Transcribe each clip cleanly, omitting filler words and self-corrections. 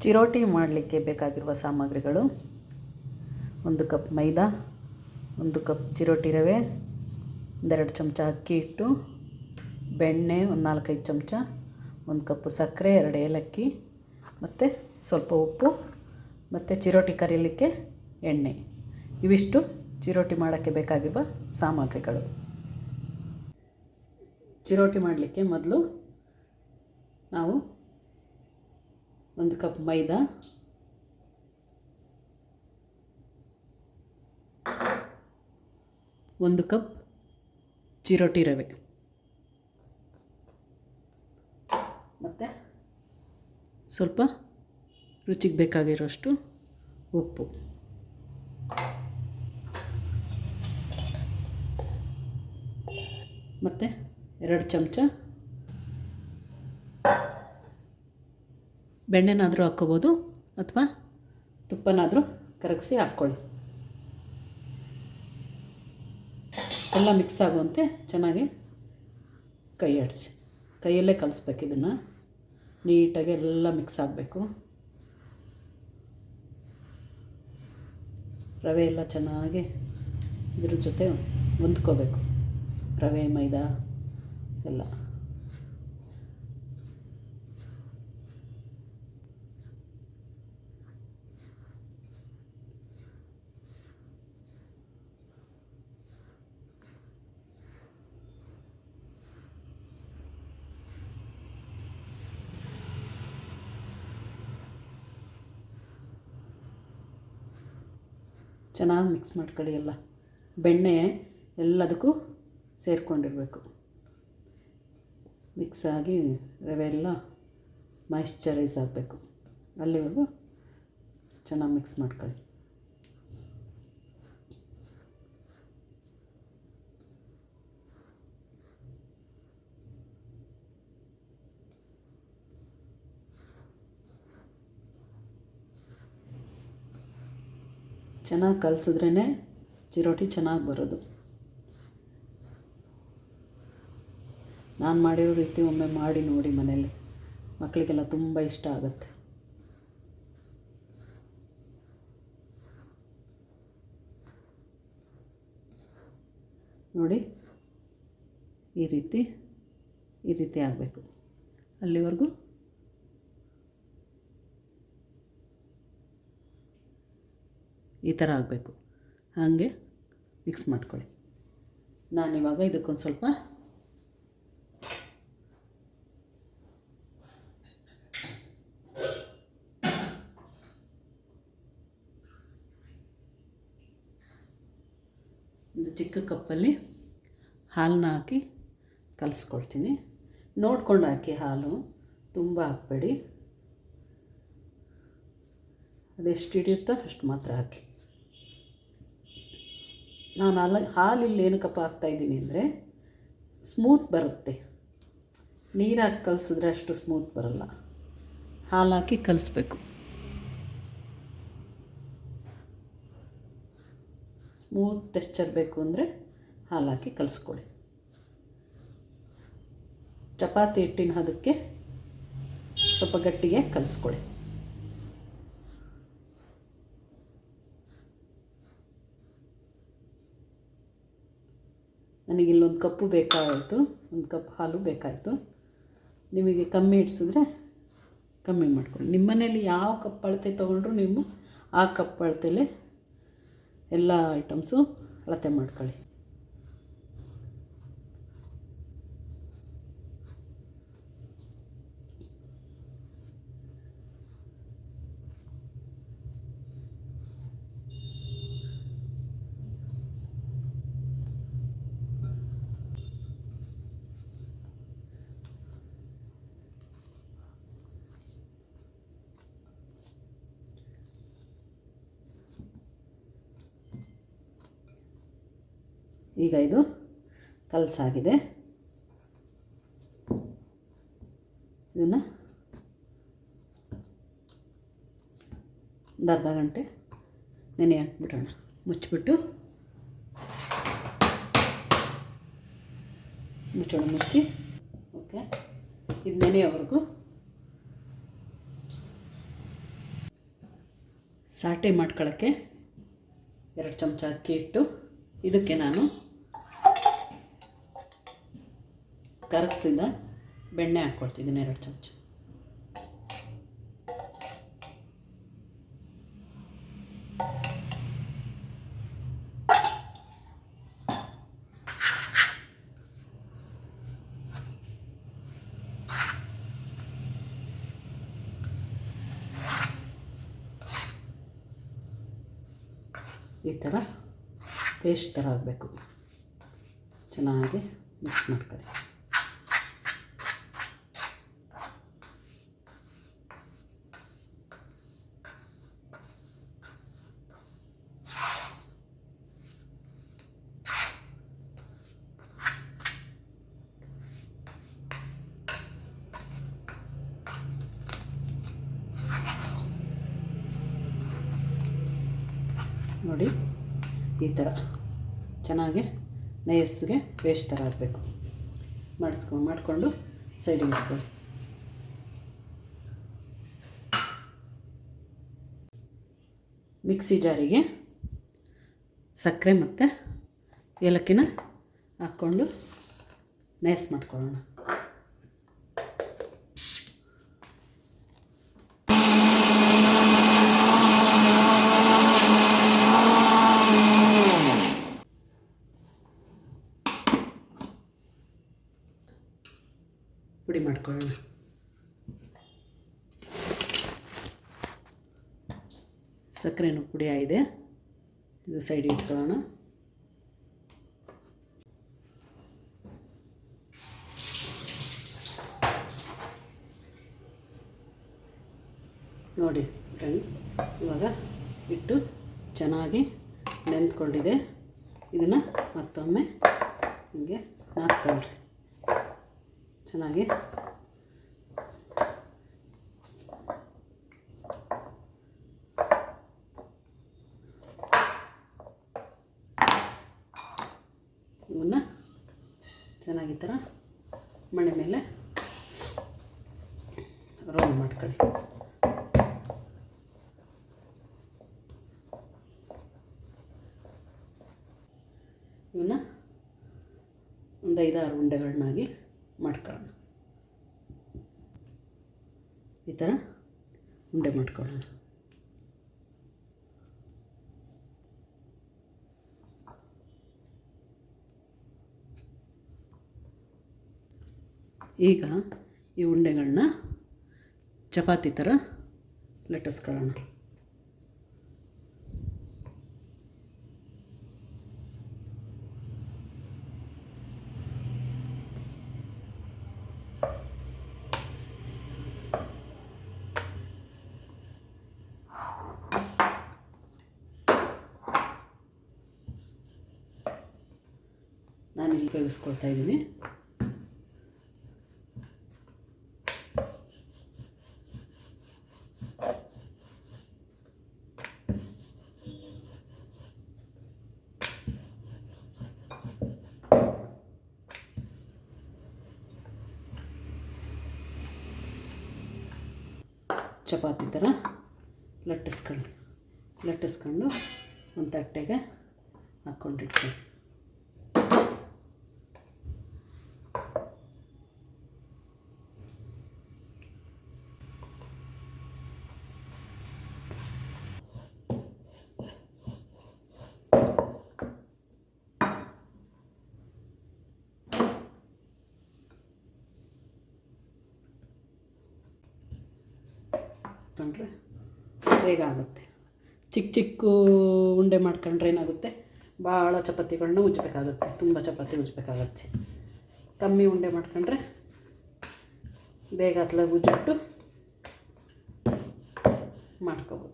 ಚಿರೋಟಿ ಮಾಡಲಿಕ್ಕೆ ಬೇಕಾಗಿರುವ ಸಾಮಗ್ರಿಗಳು: 1 ಕಪ್ ಮೈದಾ, 1 ಕಪ್ ಚಿರೋಟಿ ರವೆ, 2 ಚಮಚ ಅಕ್ಕಿ ಹಿಟ್ಟು, ಬೆಣ್ಣೆ 4-5 ಚಮಚ, 1 ಕಪ್ ಸಕ್ಕರೆ, 2 ಏಲಕ್ಕಿ ಮತ್ತು ಸ್ವಲ್ಪ ಉಪ್ಪು ಮತ್ತು ಚಿರೋಟಿ ಕರಿಲಿಕ್ಕೆ ಎಣ್ಣೆ. ಇವಿಷ್ಟು ಚಿರೋಟಿ ಮಾಡೋಕ್ಕೆ ಬೇಕಾಗಿರುವ ಸಾಮಗ್ರಿಗಳು. ಚಿರೋಟಿ ಮಾಡಲಿಕ್ಕೆ ಮೊದಲು ನಾವು 1 ಕಪ್ ಮೈದಾ, 1 ಕಪ್ ಚಿರೋಟಿ ರವೆ ಮತ್ತು ಸ್ವಲ್ಪ ರುಚಿಗೆ ಬೇಕಾಗಿರೋಷ್ಟು ಉಪ್ಪು ಮತ್ತು 2 ಚಮಚ ಬೆಣ್ಣೆನಾದರೂ ಹಾಕ್ಕೋಬೋದು ಅಥವಾ ತುಪ್ಪನಾದರೂ ಕರಗಿಸಿ ಹಾಕ್ಕೊಳ್ಳಿ. ಎಲ್ಲ ಮಿಕ್ಸ್ ಆಗುವಂತೆ ಚೆನ್ನಾಗಿ ಕೈ ಆಡಿಸಿ, ಕೈಯಲ್ಲೇ ಕಲಿಸ್ಬೇಕು. ಇದನ್ನು ನೀಟಾಗಿ ಎಲ್ಲ ಮಿಕ್ಸ್ ಆಗಬೇಕು. ರವೆ ಎಲ್ಲ ಚೆನ್ನಾಗಿ ಇದ್ರ ಜೊತೆ ಹೊಂದ್ಕೋಬೇಕು, ರವೆ ಮೈದಾ ಎಲ್ಲ. ಚೆನ್ನಾಗಿ ಮಿಕ್ಸ್ ಮಾಡ್ಕೊಳ್ಳಿ. ಎಲ್ಲ ಬೆಣ್ಣೆ ಎಲ್ಲದಕ್ಕೂ ಸೇರಿಕೊಂಡಿರಬೇಕು. ಮಿಕ್ಸ್ ಆಗಿ ರವೆ ಎಲ್ಲ ಮಾಯಿಶ್ಚರೈಸ್ ಆಗಬೇಕು. ಅಲ್ಲಿವರೆಗೂ ಚೆನ್ನಾಗಿ ಮಿಕ್ಸ್ ಮಾಡ್ಕೊಳ್ಳಿ. ಚೆನ್ನಾಗಿ ಕಲಸಿದ್ರೇ ಚಿರೋಟಿ ಚೆನ್ನಾಗಿ ಬರೋದು. ನಾನು ಮಾಡಿರೋ ರೀತಿ ಒಮ್ಮೆ ಮಾಡಿ ನೋಡಿ ಮನೇಲಿ, ಮಕ್ಕಳಿಗೆಲ್ಲ ತುಂಬ ಇಷ್ಟ ಆಗುತ್ತೆ. ನೋಡಿ, ಈ ರೀತಿ ಆಗಬೇಕು. ಅಲ್ಲಿವರೆಗೂ ಈ ಥರ ಆಗಬೇಕು. ಹಾಗೆ ಮಿಕ್ಸ್ ಮಾಡ್ಕೊಳ್ಳಿ. ನಾನಿವಾಗ ಇದಕ್ಕೊಂದು ಸ್ವಲ್ಪ ಒಂದು ಚಿಕ್ಕ ಕಪ್ಪಲ್ಲಿ ಹಾಲನ್ನ ಹಾಕಿ ಕಲಿಸ್ಕೊಳ್ತೀನಿ. ನೋಡ್ಕೊಂಡು ಹಾಕಿ, ಹಾಲು ತುಂಬ ಹಾಕಬೇಡಿ. ಅದೆಷ್ಟು ಹಿಡಿಯುತ್ತೋ ಅಷ್ಟು ಮಾತ್ರ ಹಾಕಿ. ನಾನು ಹಾಲು ಇಲ್ಲಿ ಏನಕ್ಕಪ್ಪ ಹಾಕ್ತಾಯಿದ್ದೀನಿ ಅಂದರೆ ಸ್ಮೂತ್ ಬರುತ್ತೆ. ನೀರು ಹಾಕಿ ಕಲಿಸಿದ್ರೆ ಅಷ್ಟು ಸ್ಮೂತ್ ಬರಲ್ಲ. ಹಾಲು ಹಾಕಿ ಕಲಿಸ್ಬೇಕು. ಸ್ಮೂತ್ ಟೆಕ್ಸ್ಚರ್ ಬೇಕು ಅಂದರೆ ಹಾಲು ಹಾಕಿ ಕಲಿಸ್ಕೊಳ್ಳಿ. ಚಪಾತಿ ಹಿಟ್ಟಿನ ಹದಕ್ಕೆ ಸ್ವಲ್ಪ ಗಟ್ಟಿಗೆ ಕಲಿಸ್ಕೊಳ್ಳಿ. ನನಗೆ ಇಲ್ಲೊಂದು ಕಪ್ಪು ಬೇಕಾಯಿತು, 1 ಕಪ್ ಹಾಲು ಬೇಕಾಯಿತು. ನಿಮಗೆ ಕಮ್ಮಿ ಇಡಿಸಿದ್ರೆ ಕಮ್ಮಿ ಮಾಡ್ಕೊಳ್ಳಿ. ನಿಮ್ಮ ಮನೇಲಿ ಯಾವ ಕಪ್ ಅಳತೆ ತೊಗೊಂಡ್ರು ನೀವು ಆ ಕಪ್ ಅಳತೆಲೇ ಎಲ್ಲ ಐಟಮ್ಸು ಅಳತೆ ಮಾಡ್ಕೊಳ್ಳಿ. ಈಗ ಇದು ಕಲಸಾಗಿದೆ. ಇದನ್ನು ಒಂದು ಅರ್ಧ ಗಂಟೆ ನೆನೆ ಹಾಕ್ಬಿಡೋಣ. ಮುಚ್ಚಿಬಿಟ್ಟು ಮುಚ್ಚಿ ಓಕೆ. ಇದು ನೆನೆಯವರೆಗೂ ಸಾಟೆ ಮಾಡ್ಕೊಳ್ಳೋಕ್ಕೆ 2 ಚಮಚ ಅಕ್ಕಿ ಹಿಟ್ಟು, ಇದಕ್ಕೆ ನಾನು ಕರಗಿಸಿದ ಬೆಣ್ಣೆ ಹಾಕ್ಕೊಳ್ತಿದ್ದೀನಿ 2 ಚಮಚ. ಈ ಥರ ಪೇಸ್ಟ್ ಥರ ಆಗಬೇಕು. ಚೆನ್ನಾಗಿ ಮಿಕ್ಸ್ ಮಾಡ್ಕೊಳ್ಳಿ. ನೋಡಿ, ಈ ಥರ ಚೆನ್ನಾಗಿ ನೈಸ್ಗೆ ಪೇಸ್ಟ್ ಥರ ಆಗಬೇಕು. ಮಾಡಿಕೊಂಡು ಸೈಡಿಗೆ ಇಟ್ಕೊಳ್ಳಿ. ಮಿಕ್ಸಿ ಜಾರಿಗೆ ಸಕ್ಕರೆ ಮತ್ತು ಏಲಕ್ಕಿನ ಹಾಕ್ಕೊಂಡು ನೈಸ್ ಮಾಡ್ಕೊಳ್ಳೋಣ. ಪುಡಿ ಮಾಡ್ಕೊಳ್ಳೋಣ. ಸಕ್ಕರೆನೂ ಪುಡಿ ಆಗಿದೆ, ಇದು ಸೈಡಿಗೆ ಇಟ್ಕೊಳ್ಳೋಣ. ನೋಡಿ ಫ್ರೆಂಡ್ಸ್, ಇವಾಗ ಹಿಟ್ಟು ಚೆನ್ನಾಗಿ ನೆಂದ್ಕೊಂಡಿದೆ. ಇದನ್ನು ಮತ್ತೊಮ್ಮೆ ಹೀಗೆ ನಾದ್ಕೊಳ್ರಿ. ಚೆನ್ನಾಗಿ ಇವನ್ನ ಚೆನ್ನಾಗಿ ಈ ಥರ ಮಣೆ ಮೇಲೆ ರೋಲ್ ಮಾಡ್ಕೊಳ್ಳಿ. ಇವನ್ನ ಒಂದು 5-6 ಉಂಡೆಗಳನ್ನಾಗಿ ಮಾಡ್ಕೊಳ್ಳೋಣ. ಈ ಥರ ಉಂಡೆ ಮಾಡ್ಕೊಳ್ಳೋಣ. ಈಗ ಈ ಉಂಡೆಗಳನ್ನ ಚಪಾತಿ ಥರ ಲಟ್ಟಿಸ್ಕೊಳ್ಳೋಣ. ನಾನಿಲ್ಲಿ ಉಪಯೋಗಿಸ್ಕೊಳ್ತಾ ಇದ್ದೀನಿ. ಚಪಾತಿ ಥರ ಲಟ್ಟಿಸ್ಕೊಂಡು ಒಂದು ತಟ್ಟೆಗೆ ಹಾಕ್ಕೊಂಡಿರ್ತೀನಿ. ಮಾಡ್ಕೊಂಡ್ರೆ ಬೇಗ ಆಗುತ್ತೆ. ಚಿಕ್ಕ ಉಂಡೆ ಮಾಡ್ಕೊಂಡ್ರೆ ಏನಾಗುತ್ತೆ, ಭಾಳ ಚಪಾತಿಗಳನ್ನ ಉಜ್ಜಬೇಕಾಗುತ್ತೆ, ತುಂಬ ಚಪಾತಿ ಉಜ್ಜಬೇಕಾಗತ್ತೆ. ಕಮ್ಮಿ ಉಂಡೆ ಮಾಡ್ಕೊಂಡ್ರೆ ಬೇಗ ಅತ್ಲಾಗ ಉಜ್ಜಿಬಿಟ್ಟು ಮಾಡ್ಕೋಬೋದು.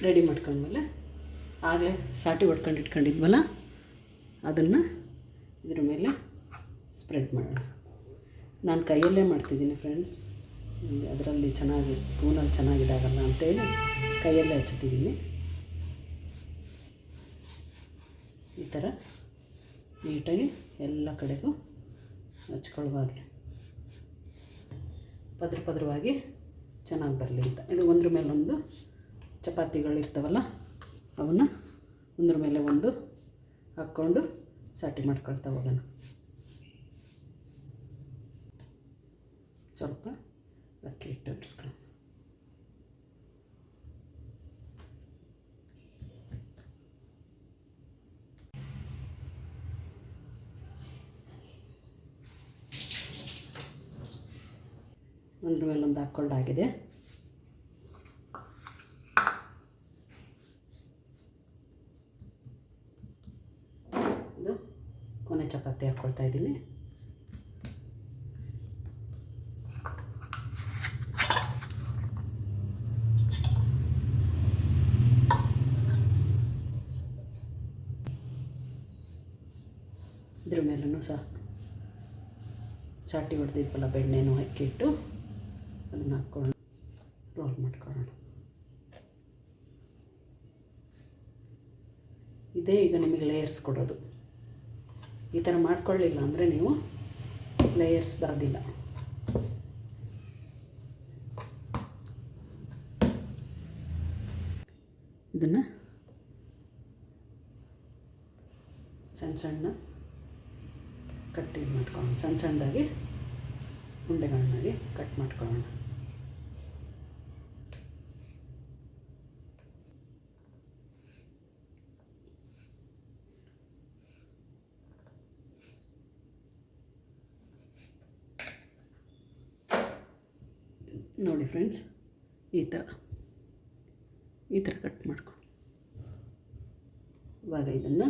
ರೆಡಿ ಮಾಡ್ಕೊಂಡ್ಮೇಲೆ ಆಗಲೇ ಸಾಟಿ ಹೊಡ್ಕೊಂಡು ಇಟ್ಕೊಂಡಿದ್ವಲ್ಲ ಅದನ್ನು ಇದ್ರ ಮೇಲೆ ಸ್ಪ್ರೆಡ್ ಮಾಡೋಣ. ನಾನು ಕೈಯಲ್ಲೇ ಮಾಡ್ತಿದ್ದೀನಿ ಫ್ರೆಂಡ್ಸ್, ಅದರಲ್ಲಿ ಚೆನ್ನಾಗಿ ಸ್ಪೂನಲ್ಲಿ ಚೆನ್ನಾಗಿದಾಗಲ್ಲ ಅಂತೇಳಿ ಕೈಯಲ್ಲೇ ಹಚ್ತಿದ್ದೀನಿ. ಈ ಥರ ನೀಟಾಗಿ ಎಲ್ಲ ಕಡೆಗೂ ಹಚ್ಕೊಳ್ಳುವಾಗೆ ಪದ್ರವಾಗಿ ಚೆನ್ನಾಗಿ ಬರಲಿ ಅಂತ. ಇದು ಒಂದ್ರ ಮೇಲೆ ಒಂದು ಚಪಾತಿಗಳಿರ್ತಾವಲ್ಲ ಅವನ್ನ ಒಂದ್ರ ಮೇಲೆ ಒಂದು ಹಾಕ್ಕೊಂಡು ಸಾಟಿ ಮಾಡ್ಕೊಳ್ತಾ ಹೋಗೋಣ. ಸ್ವಲ್ಪ ಅಕ್ಕಿ ಹಿಟ್ಟು ಇಟ್ಟಿಸ್ಕೊಳ್ಳೋಣ. ಒಂದ್ರ ಮೇಲೆ ಒಂದು ಹಾಕ್ಕೊಂಡಾಗಿದೆ. ಇದು ಕೊನೆ ಚಪಾತಿ ಹಾಕ್ಕೊಳ್ತಾ ಇದ್ದೀನಿ. ಇದ್ರ ಮೇಲೂ ಸಹ ಚಾಟಿ ಹೊಡೆದಿದ್ವಲ್ಲ ಬೆಣ್ಣೆನೂ ಹಾಕಿಟ್ಟು ಅದನ್ನು ಹಾಕ್ಕೊಂಡು ರೋಲ್ ಮಾಡ್ಕೊಳ್ಳೋಣ. ಇದೇ ಈಗ ನಿಮಗೆ ಲೇಯರ್ಸ್ ಕೊಡೋದು. ಈ ಥರ ಮಾಡ್ಕೊಳ್ಳಿಲ್ಲ ಅಂದರೆ ನೀವು ಲೇಯರ್ಸ್ ಬರೋದಿಲ್ಲ. ಇದನ್ನು ಸಣ್ಣ ಕಟ್ ಮಾಡ್ಕೊಳ್ಳೋಣ. ಸಣ್ಣದಾಗಿ ಉಂಡೆಗಳನ್ನಾಗಿ ಕಟ್ ಮಾಡ್ಕೊಳ್ಳೋಣ. ನೋಡಿ ಫ್ರೆಂಡ್ಸ್, ಈ ಥರ ಕಟ್ ಮಾಡ್ಕೊ. ಇವಾಗ ಇದನ್ನು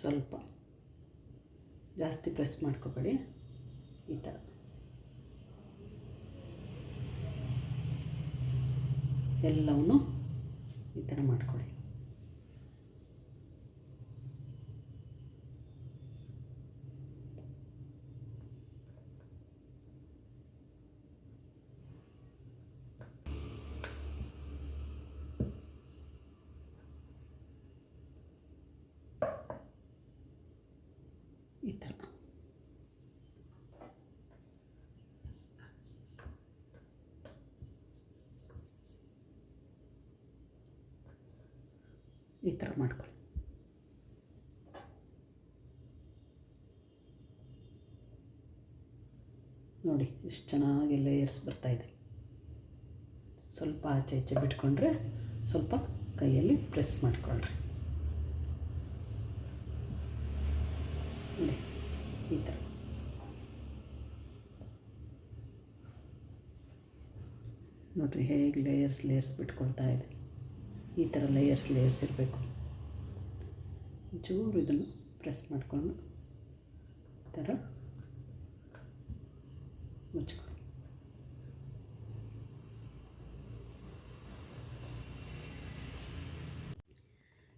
ಸ್ವಲ್ಪ ಜಾಸ್ತಿ ಪ್ರೆಸ್ ಮಾಡ್ಕೋಬೇಡಿ. ಈ ಥರ ಎಲ್ಲವನ್ನೂ ಈ ಥರ ಮಾಡ್ಕೊಳ್ಳಿ. ಈ ಥರ ಮಾಡ್ಕೊಳ್ಳಿ. ನೋಡಿ ಎಷ್ಟು ಚೆನ್ನಾಗಿ ಲೇಯರ್ಸ್ ಬರ್ತಾಯಿದೆ. ಸ್ವಲ್ಪ ಆಚೆ ಈಚೆ ಬಿಟ್ಕೊಂಡ್ರೆ ಸ್ವಲ್ಪ ಕೈಯಲ್ಲಿ ಪ್ರೆಸ್ ಮಾಡ್ಕೊಳ್ರಿ. ನೋಡಿ ಈ ಥರ ನೋಡಿರಿ ಹೇಗೆ ಲೇಯರ್ಸ್ ಬಿಟ್ಕೊಳ್ತಾ ಇದೆ. ಈ ಥರ ಲೇಯರ್ಸ್ ಇರಬೇಕು. ಚೂರು ಇದನ್ನು ಪ್ರೆಸ್ ಮಾಡಿಕೊಂಡು ಈ ಥರ ಮುಚ್ಕೊಳ್ಳಿ.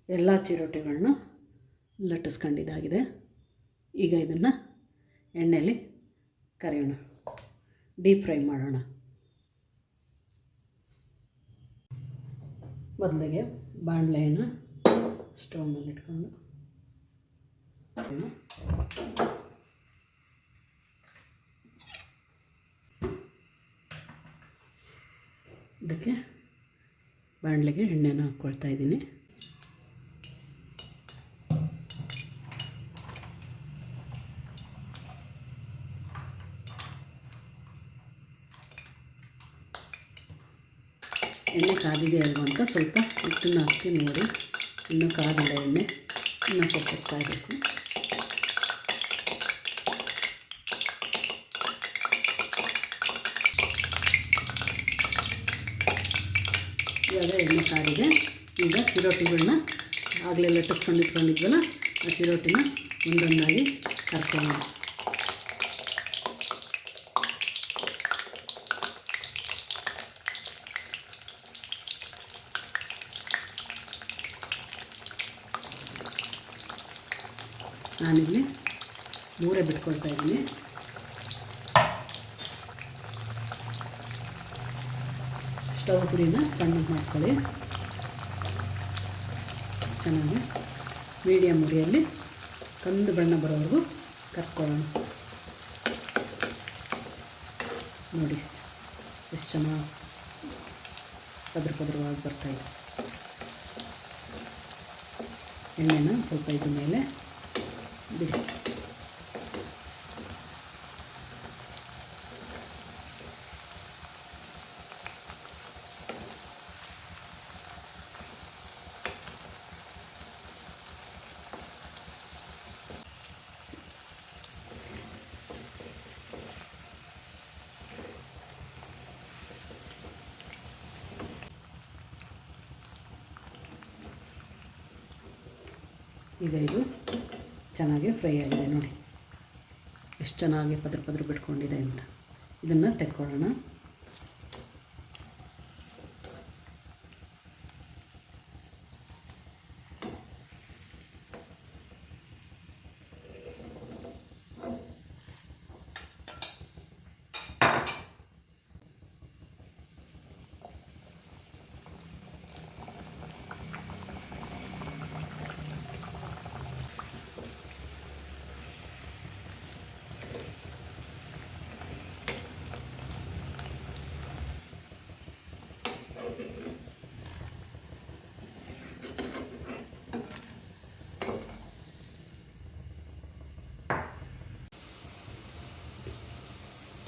ಎಲ್ಲ ಚಿರೋಟಿಗಳನ್ನ ಲಟ್ಟಿಸ್ಕೊಂಡಿದ್ದಾಗಿದೆ. ಈಗ ಇದನ್ನು ಎಣ್ಣೆಯಲ್ಲಿ ಕರಿಯೋಣ, ಡೀಪ್ ಫ್ರೈ ಮಾಡೋಣ. ಮೊದಲಿಗೆ ಬಾಣಲೆಯನ್ನು ಸ್ಟವ್ ಮೇಲೆ ಇಟ್ಕೊಂಡು ಇದಕ್ಕೆ ಬಾಣಲೆಗೆ ಎಣ್ಣೆನ ಹಾಕ್ಕೊಳ್ತಾ ಇದ್ದೀನಿ. ಎಣ್ಣೆ ಕಾದಿದೆ ಅಲ್ವ ಅಂತ ಸ್ವಲ್ಪ ಹಿಟ್ಟನ್ನು ಹಾಕಿ ನೋಡಿ. ಇನ್ನೂ ಕಾದಿಲ್ಲ ಎಣ್ಣೆ, ಇನ್ನೂ ಸ್ವಲ್ಪ ಕಾಯಬೇಕು. ಇವಾಗ ಎಣ್ಣೆ ಕಾದಿದೆ. ಈಗ ಚಿರೋಟಿಗಳನ್ನ ಆಗಲೇ ಲಟ್ಟಿಸ್ಕೊಂಡು ಇಟ್ಕೊಂಡಿದ್ವಲ್ಲ, ಆ ಚಿರೋಟಿನ ಒಂದೊಂದಾಗಿ ಕರ್ಕೊಳ್ಳೋಣ. ನಾನಿಲ್ಲಿ 3 ಬಿಟ್ಕೊಳ್ತಾ ಇದ್ದೀನಿ. ಸ್ಟವ್ ಪುರಿನ ಸಣ್ಣಗೆ ಮಾಡ್ಕೊಳ್ಳಿ. ಚೆನ್ನಾಗಿ ಮೀಡಿಯಮ್ ಉರಿಯಲ್ಲಿ ಕಂದು ಬಣ್ಣ ಬರೋವರೆಗೂ ಕರ್ಕೊಳ್ಳೋಣ. ನೋಡಿ ಎಷ್ಟು ಚೆನ್ನಾಗಿ ಪದರವಾಗಿ ಬರ್ತಾಯಿದೆ. ಎಣ್ಣೆನ ಸ್ವಲ್ಪ ಇದ್ರ ಮೇಲೆ ಬಿಡಿ. ಈಗ ಇದು ಚೆನ್ನಾಗಿ ಫ್ರೈ ಆಗಿದೆ ನೋಡಿ, ಎಷ್ಟು ಚೆನ್ನಾಗಿ ಪದ್ರ ಬಿಟ್ಕೊಂಡಿದೆ ಅಂತ. ಇದನ್ನು ತೆಕ್ಕೊಳ್ಳೋಣ.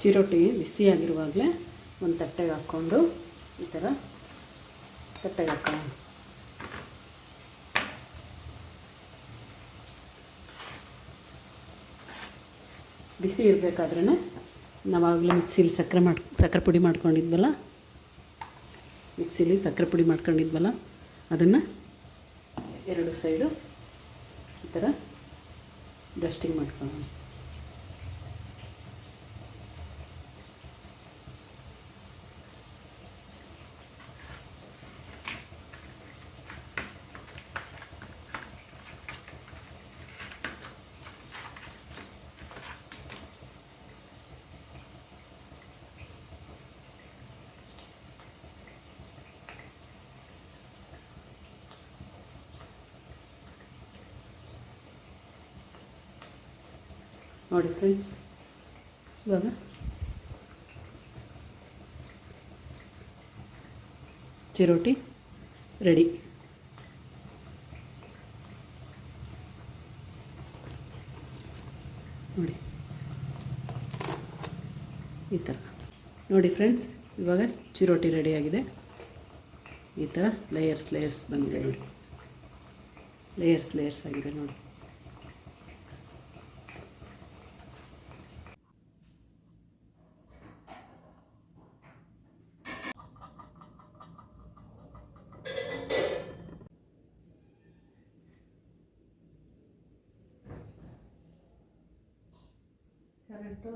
ಚಿರೋಟಿ ಬಿಸಿಯಾಗಿರುವಾಗಲೇ ಒಂದು ತಟ್ಟೆಗೆ ಹಾಕ್ಕೊಂಡು ಈ ಥರ ತಟ್ಟೆಗೆ ಹಾಕೋಣ. ಬಿಸಿ ಇರಬೇಕಾದ್ರೇ ನಾವಾಗಲೇ ಮಿಕ್ಸಿಲಿ ಸಕ್ಕರೆ ಪುಡಿ ಮಾಡ್ಕೊಂಡಿದ್ವಲ್ಲ, ಅದನ್ನು 2 ಸೈಡು ಈ ಥರ ಡಸ್ಟಿಂಗ್ ಮಾಡ್ಕೊಳ್ಳೋಣ. ನೋಡಿ ಫ್ರೆಂಡ್ಸ್, ಇವಾಗ ಚಿರೋಟಿ ರೆಡಿ. ನೋಡಿ ಈ ಥರ ನೋಡಿ ಫ್ರೆಂಡ್ಸ್, ಇವಾಗ ಚಿರೋಟಿ ರೆಡಿಯಾಗಿದೆ. ಈ ಥರ ಲೇಯರ್ಸ್ ಬಂದಿದೆ ನೋಡಿ, ಲೇಯರ್ಸ್ ಆಗಿದೆ ನೋಡಿ. ಕರೆಕ್ಟು